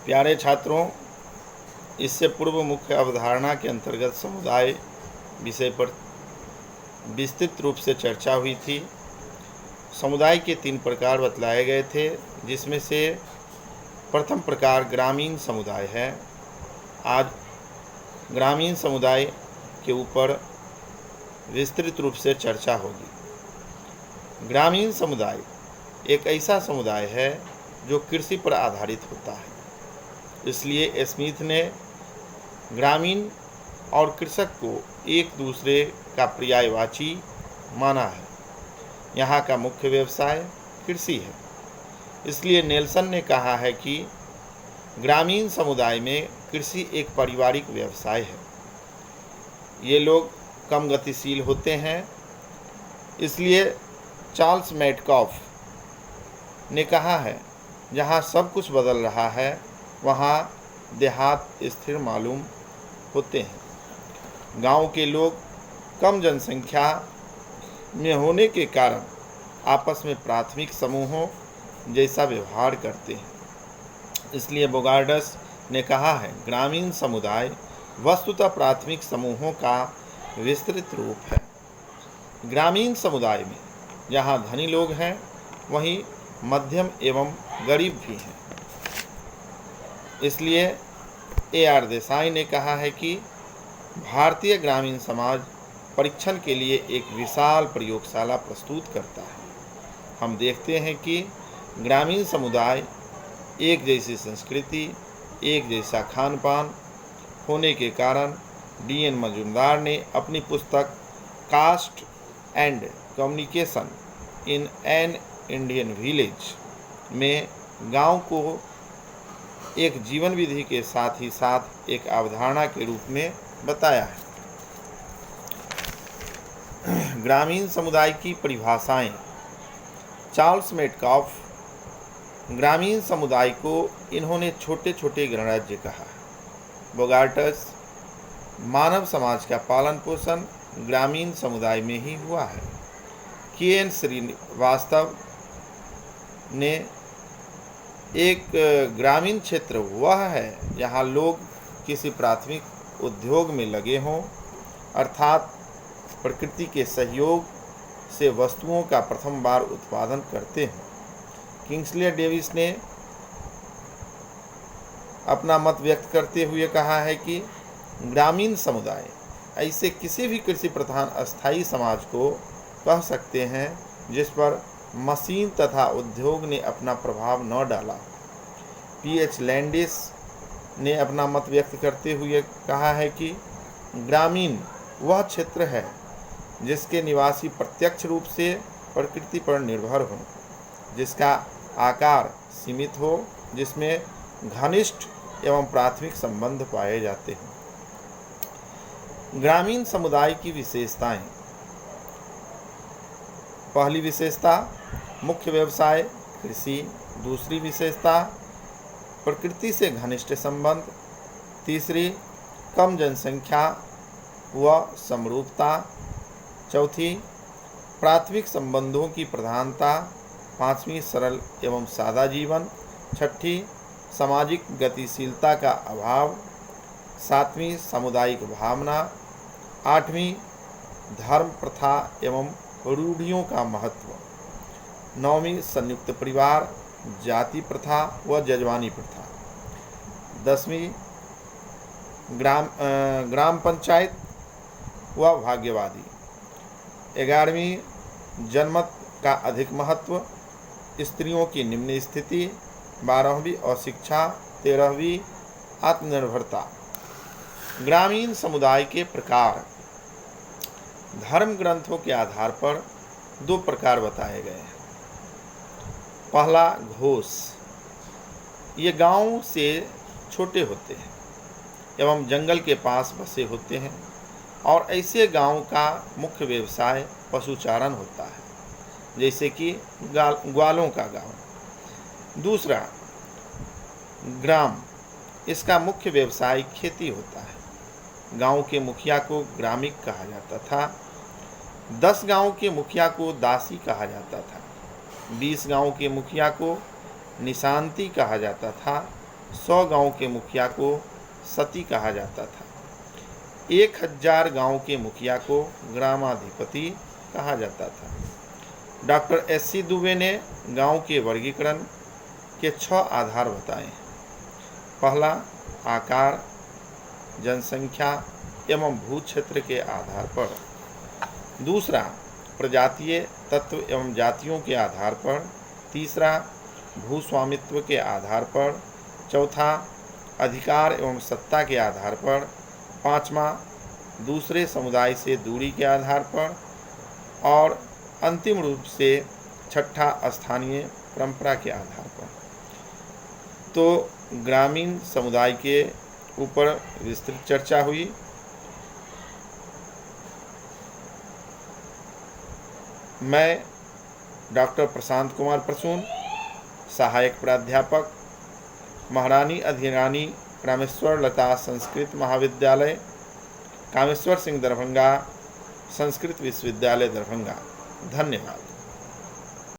प्यारे छात्रों, इससे पूर्व मुख्य अवधारणा के अंतर्गत समुदाय विषय पर विस्तृत रूप से चर्चा हुई थी। समुदाय के 3 प्रकार बतलाए गए थे, जिसमें से प्रथम प्रकार ग्रामीण समुदाय है। आज ग्रामीण समुदाय के ऊपर विस्तृत रूप से चर्चा होगी। ग्रामीण समुदाय एक ऐसा समुदाय है जो कृषि पर आधारित होता है। इसलिए स्मिथ ने ग्रामीण और कृषक को एक दूसरे का पर्यायवाची माना है। यहाँ का मुख्य व्यवसाय कृषि है। इसलिए नेल्सन ने कहा है कि ग्रामीण समुदाय में कृषि एक पारिवारिक व्यवसाय है। ये लोग कम गतिशील होते हैं। इसलिए चार्ल्स मैटकॉफ ने कहा है, जहाँ सब कुछ बदल रहा है वहाँ देहात स्थिर मालूम होते हैं। गांव के लोग कम जनसंख्या में होने के कारण आपस में प्राथमिक समूहों जैसा व्यवहार करते हैं। इसलिए बोगार्डस ने कहा है, ग्रामीण समुदाय वस्तुतः प्राथमिक समूहों का विस्तृत रूप है। ग्रामीण समुदाय में जहाँ धनी लोग हैं, वहीं मध्यम एवं गरीब भी हैं। इसलिए A.R. देसाई ने कहा है कि भारतीय ग्रामीण समाज परीक्षण के लिए एक विशाल प्रयोगशाला प्रस्तुत करता है। हम देखते हैं कि ग्रामीण समुदाय एक जैसी संस्कृति, एक जैसा खान पान होने के कारण D.N. मजूमदार ने अपनी पुस्तक caste and communication in an Indian village में गांव को एक जीवन विधि के साथ ही साथ एक अवधारणा के रूप में बताया है। ग्रामीण समुदाय की परिभाषाएं। चार्ल्स मैटकॉफ ग्रामीण समुदाय को इन्होंने छोटे छोटे गणराज्य कहा है। बोगार्टस मानव समाज का पालन पोषण ग्रामीण समुदाय में ही हुआ है। K.N. श्रीवास्तव ने एक ग्रामीण क्षेत्र वह है जहाँ लोग किसी प्राथमिक उद्योग में लगे हों, अर्थात प्रकृति के सहयोग से वस्तुओं का प्रथम बार उत्पादन करते हों। किंग्सले डेविस ने अपना मत व्यक्त करते हुए कहा है कि ग्रामीण समुदाय ऐसे किसी भी कृषि प्रधान अस्थायी समाज को कह सकते हैं जिस पर मशीन तथा उद्योग ने अपना प्रभाव न डाला। P.H. लैंडिस ने अपना मत व्यक्त करते हुए कहा है कि ग्रामीण वह क्षेत्र है जिसके निवासी प्रत्यक्ष रूप से प्रकृति पर निर्भर हों, जिसका आकार सीमित हो, जिसमें घनिष्ठ एवं प्राथमिक संबंध पाए जाते हैं। ग्रामीण समुदाय की विशेषताएं। पहली विशेषता मुख्य व्यवसाय कृषि। दूसरी विशेषता प्रकृति से घनिष्ठ संबंध। तीसरी कम जनसंख्या व समरूपता। चौथी प्राथमिक संबंधों की प्रधानता। पांचवी सरल एवं सादा जीवन। छठी सामाजिक गतिशीलता का अभाव। सातवीं सामुदायिक भावना। आठवीं धर्म प्रथा एवं रूढ़ियों का महत्व। नौवीं संयुक्त परिवार, जाति प्रथा व जजवानी प्रथा। 10वीं ग्राम पंचायत व भाग्यवादी। 11वीं जनमत का अधिक महत्व, स्त्रियों की निम्न स्थिति। 12वीं अशिक्षा। 13वीं आत्मनिर्भरता। ग्रामीण समुदाय के प्रकार। धर्म ग्रंथों के आधार पर 2 प्रकार बताए गए हैं। पहला घोष। ये गांव से छोटे होते हैं एवं जंगल के पास बसे होते हैं और ऐसे गांव का मुख्य व्यवसाय पशुचारण होता है, जैसे कि ग्वालों का गांव। दूसरा ग्राम। इसका मुख्य व्यवसाय खेती होता है। गांव के मुखिया को ग्रामिक कहा जाता था। 10 गांव के मुखिया को दासी कहा जाता था। 20 गांव के मुखिया को निशांती कहा जाता था। 100 गांव के मुखिया को सती कहा जाता था। 1000 गांव के मुखिया को ग्रामाधिपति कहा जाता था। Doctor SC. दुबे ने गांव के वर्गीकरण के 6 आधार बताए। पहला, आकार, जनसंख्या एवं भू क्षेत्र के आधार पर। दूसरा, प्रजातीय तत्व एवं जातियों के आधार पर। तीसरा, भूस्वामित्व के आधार पर। चौथा, अधिकार एवं सत्ता के आधार पर। पांचवा, दूसरे समुदाय से दूरी के आधार पर। और अंतिम रूप से छठा, स्थानीय परंपरा के आधार पर। तो ग्रामीण समुदाय के ऊपर विस्तृत चर्चा हुई। मैं डॉक्टर प्रशांत कुमार प्रसून, सहायक प्राध्यापक, महारानी अधिरानी कामेश्वर लता संस्कृत महाविद्यालय, कामेश्वर सिंह दरभंगा, संस्कृत विश्वविद्यालय दरभंगा। धन्यवाद।